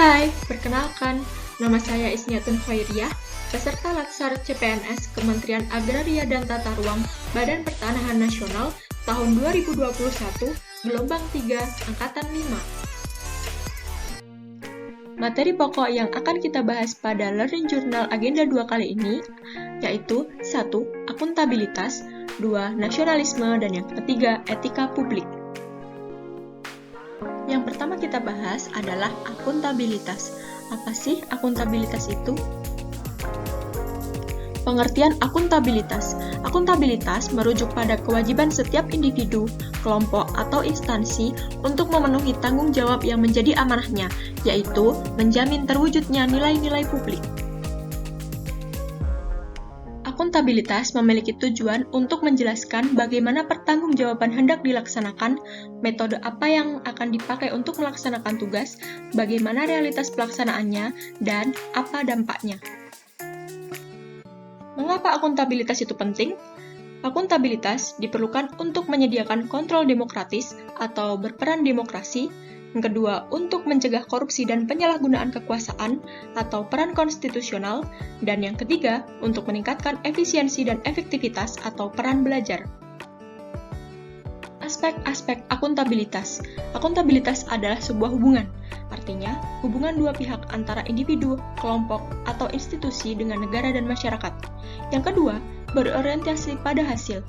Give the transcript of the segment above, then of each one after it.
Hai, perkenalkan, nama saya Isniatun Khairiyah, peserta Latsar CPNS Kementerian Agraria dan Tata Ruang Badan Pertanahan Nasional tahun 2021, gelombang 3, angkatan 5. Materi pokok yang akan kita bahas pada Learning Journal Agenda 2 kali ini, yaitu 1. Akuntabilitas, 2. Nasionalisme, dan yang ketiga, etika publik. Yang pertama kita bahas adalah akuntabilitas. Apa sih akuntabilitas itu? Pengertian akuntabilitas. Akuntabilitas merujuk pada kewajiban setiap individu, kelompok, atau instansi untuk memenuhi tanggung jawab yang menjadi amanahnya, yaitu menjamin terwujudnya nilai-nilai publik. Akuntabilitas memiliki tujuan untuk menjelaskan bagaimana pertanggungjawaban hendak dilaksanakan, metode apa yang akan dipakai untuk melaksanakan tugas, bagaimana realitas pelaksanaannya, dan apa dampaknya. Mengapa akuntabilitas itu penting? Akuntabilitas diperlukan untuk menyediakan kontrol demokratis atau berperan demokrasi. Yang kedua, untuk mencegah korupsi dan penyalahgunaan kekuasaan atau peran konstitusional. Dan yang ketiga, untuk meningkatkan efisiensi dan efektivitas atau peran belajar. Aspek-aspek akuntabilitas. Akuntabilitas adalah sebuah hubungan. Artinya, hubungan dua pihak antara individu, kelompok, atau institusi dengan negara dan masyarakat. Yang kedua, berorientasi pada hasil.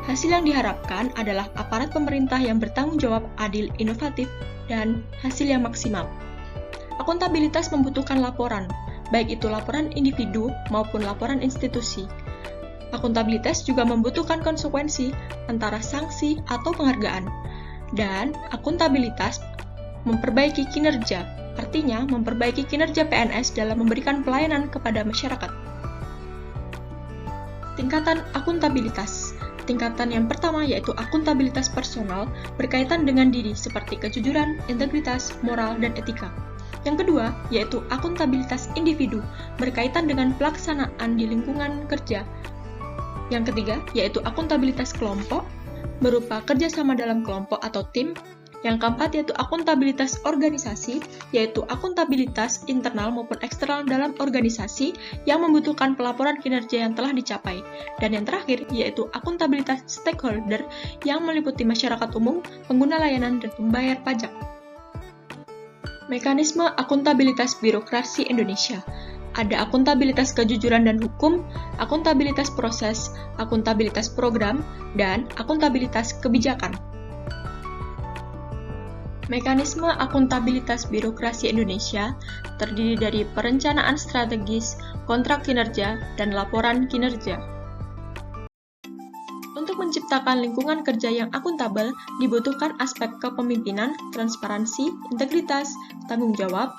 Hasil yang diharapkan adalah aparat pemerintah yang bertanggung jawab, adil, inovatif, dan hasil yang maksimal. Akuntabilitas membutuhkan laporan, baik itu laporan individu maupun laporan institusi. Akuntabilitas juga membutuhkan konsekuensi antara sanksi atau penghargaan. Dan akuntabilitas memperbaiki kinerja, artinya memperbaiki kinerja PNS dalam memberikan pelayanan kepada masyarakat. Tingkatan akuntabilitas. Tingkatan yang pertama yaitu akuntabilitas personal berkaitan dengan diri seperti kejujuran, integritas, moral, dan etika. Yang kedua yaitu akuntabilitas individu berkaitan dengan pelaksanaan di lingkungan kerja. Yang ketiga yaitu akuntabilitas kelompok berupa kerjasama dalam kelompok atau tim. Yang keempat yaitu akuntabilitas organisasi, yaitu akuntabilitas internal maupun eksternal dalam organisasi yang membutuhkan pelaporan kinerja yang telah dicapai. Dan yang terakhir yaitu akuntabilitas stakeholder yang meliputi masyarakat umum, pengguna layanan, dan pembayar pajak. Mekanisme akuntabilitas birokrasi Indonesia. Ada akuntabilitas kejujuran dan hukum, akuntabilitas proses, akuntabilitas program, dan akuntabilitas kebijakan. Mekanisme akuntabilitas birokrasi Indonesia terdiri dari perencanaan strategis, kontrak kinerja, dan laporan kinerja. Untuk menciptakan lingkungan kerja yang akuntabel, dibutuhkan aspek kepemimpinan, transparansi, integritas, tanggung jawab,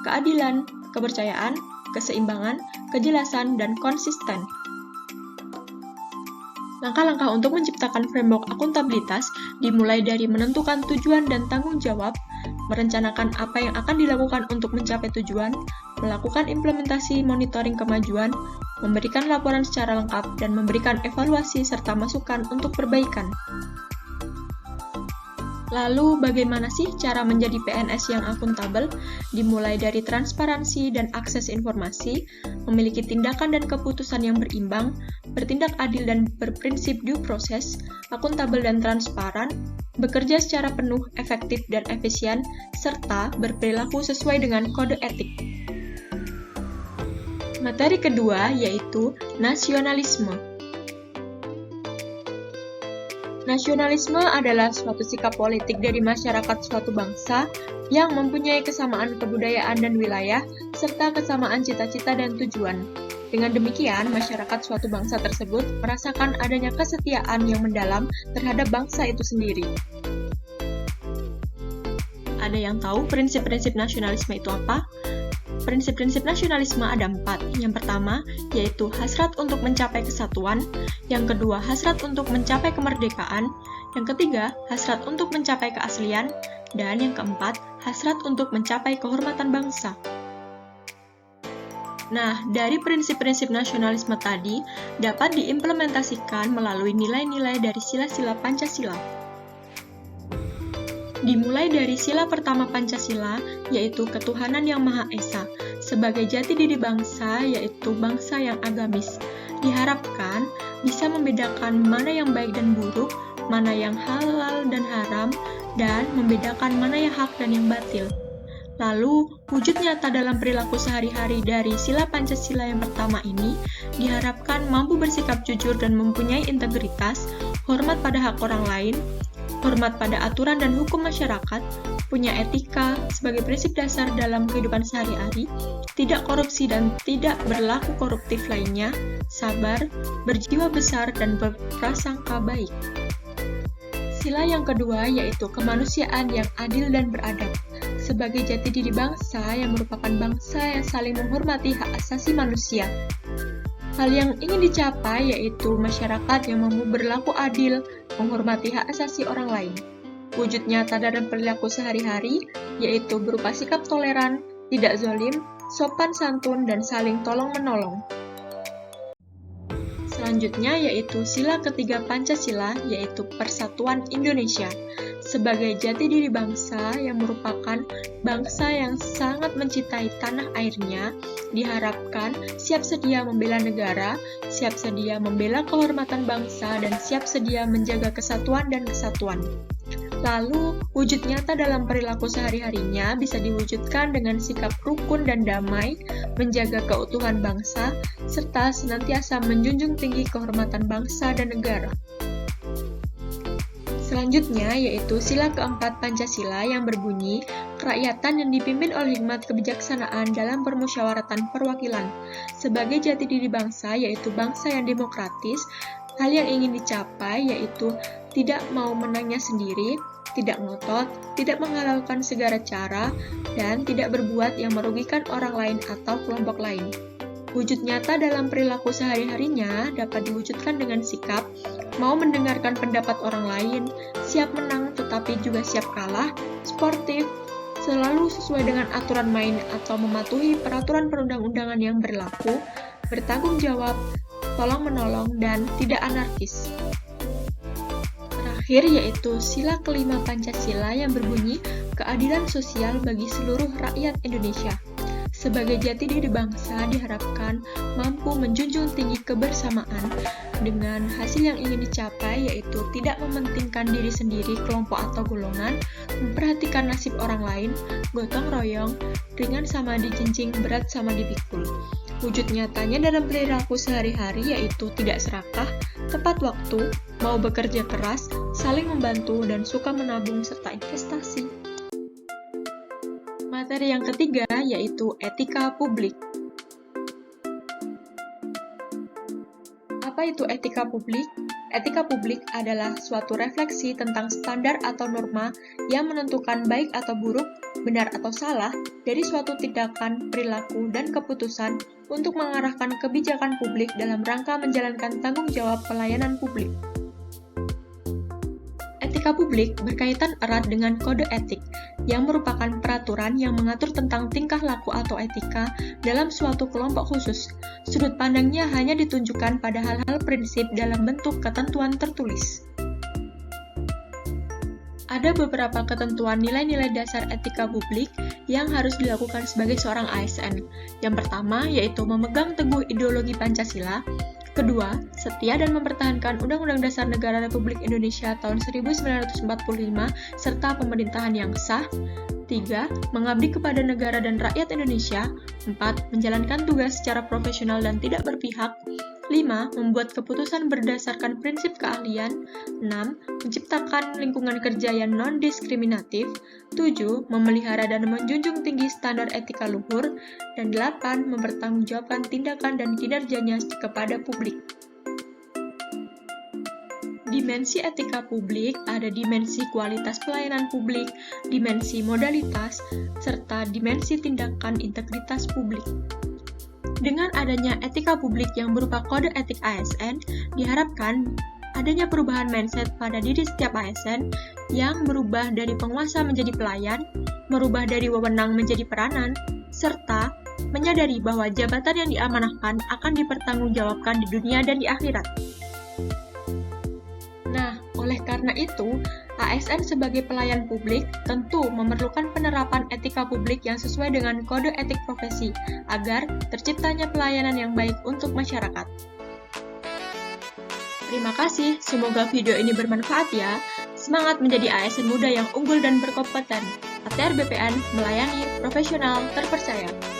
keadilan, kepercayaan, keseimbangan, kejelasan, dan konsisten. Langkah-langkah untuk menciptakan framework akuntabilitas dimulai dari menentukan tujuan dan tanggung jawab, merencanakan apa yang akan dilakukan untuk mencapai tujuan, melakukan implementasi monitoring kemajuan, memberikan laporan secara lengkap, dan memberikan evaluasi serta masukan untuk perbaikan. Lalu, bagaimana sih cara menjadi PNS yang akuntabel? Dimulai dari transparansi dan akses informasi, memiliki tindakan dan keputusan yang berimbang, bertindak adil dan berprinsip due process, akuntabel dan transparan, bekerja secara penuh, efektif dan efisien, serta berperilaku sesuai dengan kode etik. Materi kedua yaitu nasionalisme. Nasionalisme adalah suatu sikap politik dari masyarakat suatu bangsa yang mempunyai kesamaan kebudayaan dan wilayah, serta kesamaan cita-cita dan tujuan. Dengan demikian, masyarakat suatu bangsa tersebut merasakan adanya kesetiaan yang mendalam terhadap bangsa itu sendiri. Ada yang tahu prinsip-prinsip nasionalisme itu apa? Prinsip-prinsip nasionalisme ada 4. Yang pertama, yaitu hasrat untuk mencapai kesatuan. Yang kedua, hasrat untuk mencapai kemerdekaan. Yang ketiga, hasrat untuk mencapai keaslian. Dan yang keempat, hasrat untuk mencapai kehormatan bangsa. Nah, dari prinsip-prinsip nasionalisme tadi dapat diimplementasikan melalui nilai-nilai dari sila-sila Pancasila. Dimulai dari sila pertama Pancasila, yaitu ketuhanan yang Maha Esa, sebagai jati diri bangsa, yaitu bangsa yang agamis. Diharapkan bisa membedakan mana yang baik dan buruk, mana yang halal dan haram, dan membedakan mana yang hak dan yang batil. Lalu, wujud nyata dalam perilaku sehari-hari dari sila Pancasila yang pertama ini diharapkan mampu bersikap jujur dan mempunyai integritas, hormat pada hak orang lain, hormat pada aturan dan hukum masyarakat, punya etika sebagai prinsip dasar dalam kehidupan sehari-hari, tidak korupsi dan tidak berlaku koruptif lainnya, sabar, berjiwa besar, dan berprasangka baik. Sila yang kedua yaitu kemanusiaan yang adil dan beradab. Sebagai jati diri bangsa yang merupakan bangsa yang saling menghormati hak asasi manusia. Hal yang ingin dicapai yaitu masyarakat yang mampu berlaku adil, menghormati hak asasi orang lain. Wujud nyata dalam perilaku sehari-hari yaitu berupa sikap toleran, tidak zalim, sopan santun, dan saling tolong-menolong. Selanjutnya yaitu sila ketiga Pancasila, yaitu Persatuan Indonesia. Sebagai jati diri bangsa yang merupakan bangsa yang sangat mencintai tanah airnya, diharapkan siap sedia membela negara, siap sedia membela kehormatan bangsa, dan siap sedia menjaga kesatuan dan kesatuan. Lalu, wujud nyata dalam perilaku sehari-harinya bisa diwujudkan dengan sikap rukun dan damai, menjaga keutuhan bangsa, serta senantiasa menjunjung tinggi kehormatan bangsa dan negara. Selanjutnya yaitu sila keempat Pancasila yang berbunyi, kerakyatan yang dipimpin oleh hikmat kebijaksanaan dalam permusyawaratan perwakilan. Sebagai jati diri bangsa yaitu bangsa yang demokratis, hal yang ingin dicapai yaitu tidak mau menangnya sendiri, tidak ngotot, tidak menghalalkan segala cara, dan tidak berbuat yang merugikan orang lain atau kelompok lain. Wujud nyata dalam perilaku sehari-harinya dapat diwujudkan dengan sikap mau mendengarkan pendapat orang lain, siap menang tetapi juga siap kalah, sportif, selalu sesuai dengan aturan main atau mematuhi peraturan perundang-undangan yang berlaku, bertanggung jawab, tolong-menolong, dan tidak anarkis. Terakhir yaitu sila kelima Pancasila yang berbunyi keadilan sosial bagi seluruh rakyat Indonesia. Sebagai jati diri bangsa diharapkan mampu menjunjung tinggi kebersamaan dengan hasil yang ingin dicapai yaitu tidak mementingkan diri sendiri, kelompok atau golongan, memperhatikan nasib orang lain, gotong royong, ringan sama dijinjing, berat sama dipikul. Wujud nyatanya dalam perilaku sehari-hari yaitu tidak serakah, tepat waktu, mau bekerja keras, saling membantu, dan suka menabung serta investasi. Materi yang ketiga yaitu etika publik. Apa itu etika publik? Etika publik adalah suatu refleksi tentang standar atau norma yang menentukan baik atau buruk, benar atau salah dari suatu tindakan, perilaku, dan keputusan untuk mengarahkan kebijakan publik dalam rangka menjalankan tanggung jawab pelayanan publik. Etika publik berkaitan erat dengan kode etik, yang merupakan peraturan yang mengatur tentang tingkah laku atau etika dalam suatu kelompok khusus. Sudut pandangnya hanya ditunjukkan pada hal-hal prinsip dalam bentuk ketentuan tertulis. Ada beberapa ketentuan nilai-nilai dasar etika publik yang harus dilakukan sebagai seorang ASN. Yang pertama yaitu memegang teguh ideologi Pancasila. Kedua, setia dan mempertahankan Undang-Undang Dasar Negara Republik Indonesia tahun 1945 serta pemerintahan yang sah. 3. Mengabdi kepada negara dan rakyat Indonesia. 4. Menjalankan tugas secara profesional dan tidak berpihak. 5. Membuat keputusan berdasarkan prinsip keahlian. 6. Menciptakan lingkungan kerja yang non-diskriminatif. 7. Memelihara dan menjunjung tinggi standar etika luhur. Dan 8. Mempertanggungjawabkan tindakan dan kinerjanya kepada publik. Dimensi etika publik ada dimensi kualitas pelayanan publik, dimensi modalitas, serta dimensi tindakan integritas publik. Dengan adanya etika publik yang berupa kode etik ASN, diharapkan adanya perubahan mindset pada diri setiap ASN yang berubah dari penguasa menjadi pelayan, merubah dari wewenang menjadi peranan, serta menyadari bahwa jabatan yang diamanahkan akan dipertanggungjawabkan di dunia dan di akhirat. Nah, oleh karena itu, ASN sebagai pelayan publik tentu memerlukan penerapan etika publik yang sesuai dengan kode etik profesi agar terciptanya pelayanan yang baik untuk masyarakat. Terima kasih, semoga video ini bermanfaat ya. Semangat menjadi ASN muda yang unggul dan berkompeten. ATR BPN melayani profesional terpercaya.